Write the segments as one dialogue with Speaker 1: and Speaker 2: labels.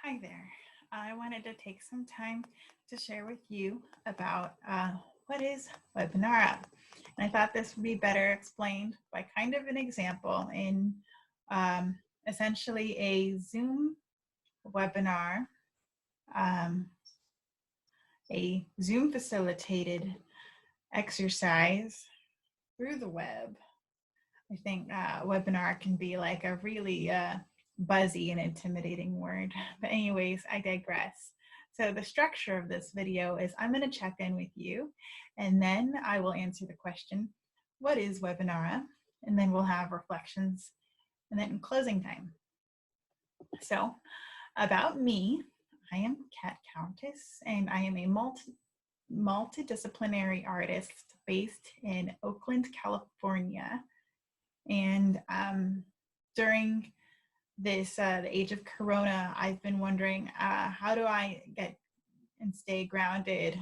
Speaker 1: Hi there. I wanted to take some time to share with you about what is Webinara. And I thought this would be better explained by kind of an example in essentially a Zoom webinar, a Zoom facilitated exercise through the web. I think webinar can be like a really buzzy and intimidating word. But anyways, I digress. So the structure of this video is I'm going to check in with you, and then I will answer the question, what is Webinara? And then we'll have reflections, and then closing time. So about me, I am Kat Countess, and I am a multidisciplinary artist based in Oakland, California. And during this, the age of Corona, I've been wondering, how do I get and stay grounded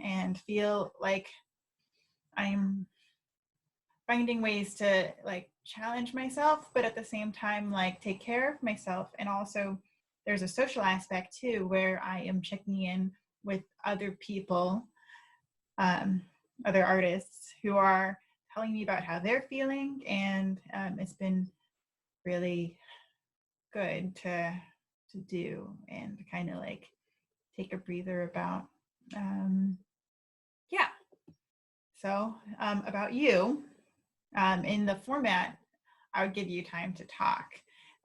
Speaker 1: and feel like I'm finding ways to like challenge myself, but at the same time, like take care of myself. And also there's a social aspect too, where I am checking in with other people, other artists who are telling me about how they're feeling. And it's been really good to do and kind of like take a breather about. Yeah. So about you, in the format, I would give you time to talk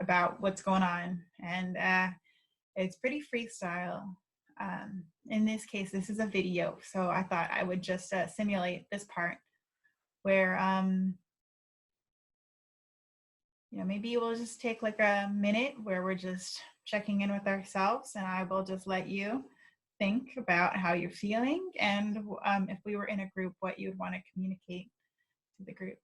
Speaker 1: about what's going on, and it's pretty freestyle. In this case, this is a video, so I thought I would just simulate this part where maybe we'll just take like a minute where we're just checking in with ourselves, and I will just let you think about how you're feeling, and if we were in a group, what you would want to communicate to the group.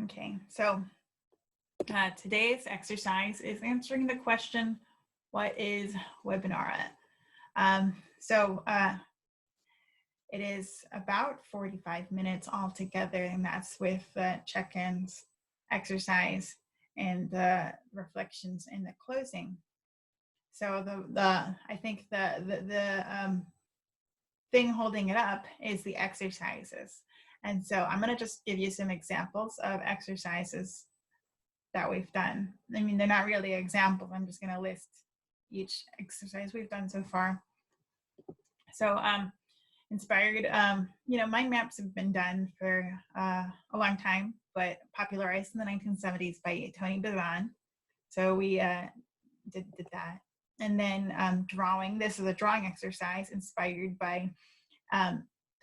Speaker 1: Okay, so today's exercise is answering the question, what is Webinara? It is about 45 minutes altogether, and that's with check-ins, exercise, and the reflections in the closing. So I think the thing holding it up is the exercises. And so I'm going to just give you some examples of exercises that we've done. I mean, they're not really examples. I'm just going to list each exercise we've done so far. So inspired, mind maps have been done for a long time, but popularized in the 1970s by Tony Bazan. So we did that. And then drawing, this is a drawing exercise inspired by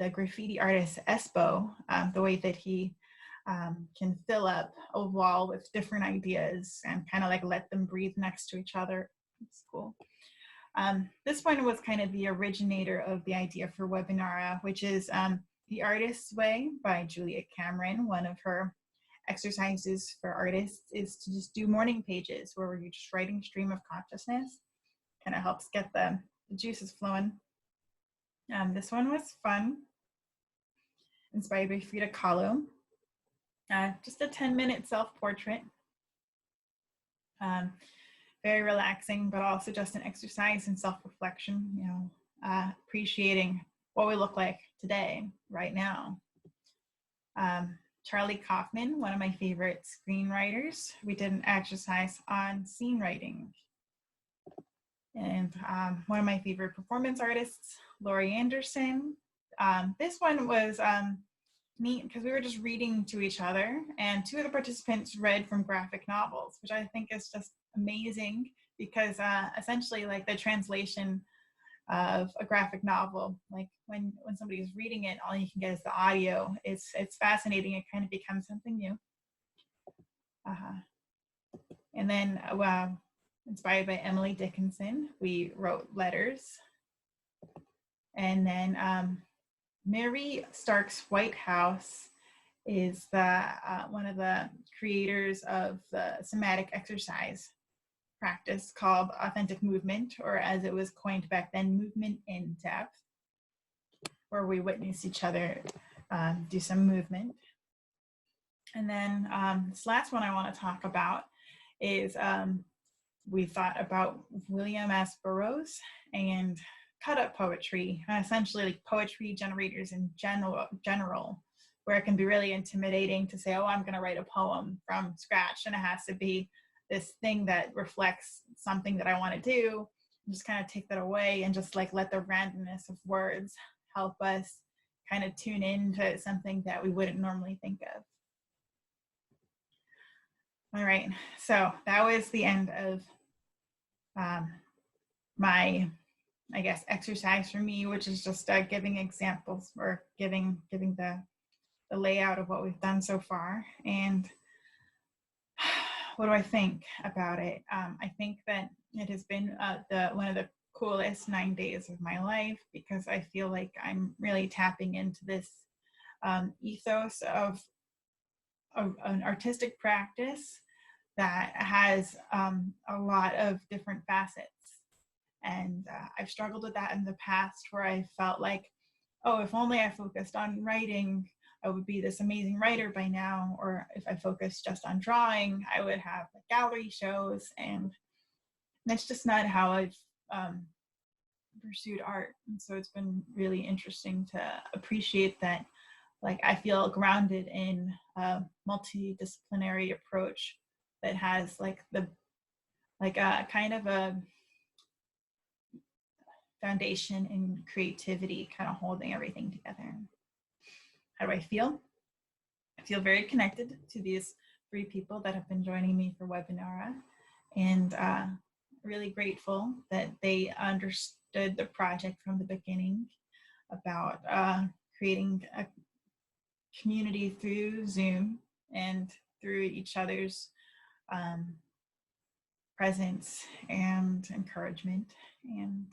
Speaker 1: the graffiti artist Espo, the way that he can fill up a wall with different ideas and kind of like let them breathe next to each other. It's cool. This one was kind of the originator of the idea for Webinara, which is The Artist's Way by Julia Cameron. One of her exercises for artists is to just do morning pages where you're just writing stream of consciousness. Kind of helps get the juices flowing. This one was fun, inspired by Frida Kahlo. Just a 10-minute self-portrait. Very relaxing, but also just an exercise in self-reflection, appreciating what we look like today, right now. Charlie Kaufman, one of my favorite screenwriters, we did an exercise on scene writing. And one of my favorite performance artists, Laurie Anderson. This one was neat because we were just reading to each other, and two of the participants read from graphic novels, which I think is just amazing because essentially like the translation of a graphic novel, like when somebody is reading it, all you can get is the audio. It's fascinating. It kind of becomes something new. And then inspired by Emily Dickinson, we wrote letters. And then Mary Stark's White House is the one of the creators of the somatic exercise practice called authentic movement, or as it was coined back then, movement in depth, where we witness each other do some movement. And then this last one I want to talk about is we thought about William S. Burroughs and cut-up poetry, essentially like poetry generators in general, where it can be really intimidating to say, oh, I'm going to write a poem from scratch, and it has to be this thing that reflects something that I want to do. And just kind of take that away and just like let the randomness of words help us kind of tune into something that we wouldn't normally think of. All right, so that was the end of my, I guess, exercise for me, which is just giving examples or giving the layout of what we've done so far. And what do I think about it? I think that it has been one of the coolest 9 days of my life, because I feel like I'm really tapping into this ethos of an artistic practice that has a lot of different facets. And I've struggled with that in the past, where I felt like, oh, if only I focused on writing, I would be this amazing writer by now. Or if I focused just on drawing, I would have like gallery shows. And that's just not how I've pursued art. And so it's been really interesting to appreciate that, like, I feel grounded in a multidisciplinary approach that has like a kind of a foundation in creativity, kind of holding everything together. How do I feel? I feel very connected to these 3 people that have been joining me for Webinara, and really grateful that they understood the project from the beginning about creating a community through Zoom and through each other's presence and encouragement. And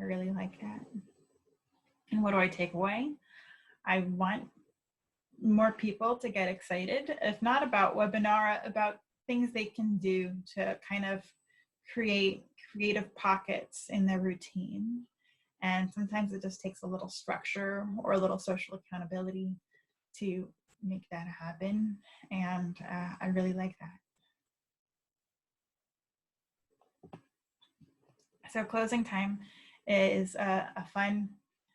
Speaker 1: I really like that. And what do I take away? I want more people to get excited, if not about Webinara, about things they can do to kind of create creative pockets in their routine. And sometimes it just takes a little structure or a little social accountability to make that happen. And I really like that. So closing time is a fun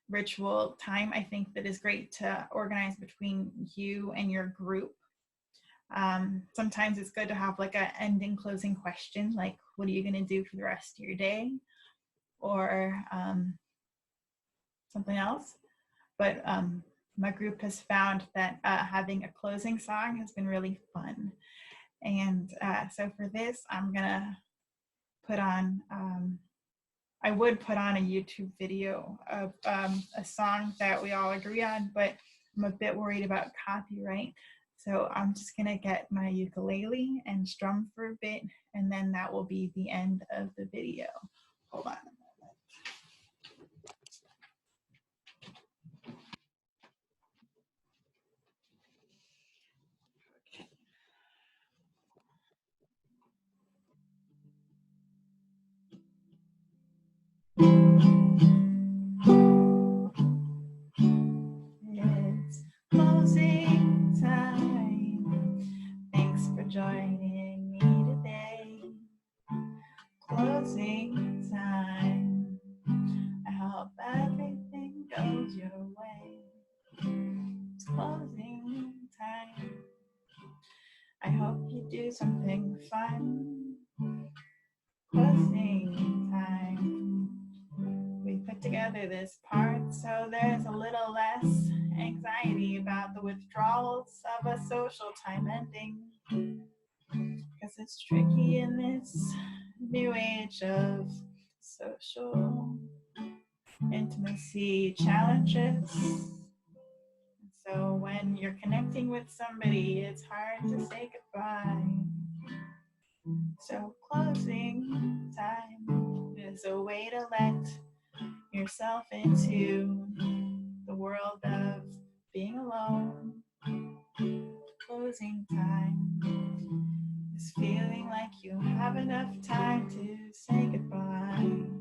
Speaker 1: ritual time, I think, that is great to organize between you and your group. Sometimes it's good to have like an ending closing question, like, what are you going to do for the rest of your day? Or something else. But my group has found that having a closing song has been really fun. And so for this, I'm going to put on, I would put on a YouTube video of a song that we all agree on, but I'm a bit worried about copyright. So I'm just gonna get my ukulele and strum for a bit, and then that will be the end of the video. Hold on. It's closing time. Thanks for joining me today. Closing time. I hope everything goes your way. It's closing time. I hope you do something fun. Closing time. We put put together this part so there's a little less anxiety about the withdrawals of a social time ending. Because it's tricky in this new age of social intimacy challenges. So when you're connecting with somebody, it's hard to say goodbye. So closing time is a way to let yourself into the world of being alone. Closing time is feeling like you have enough time to say goodbye.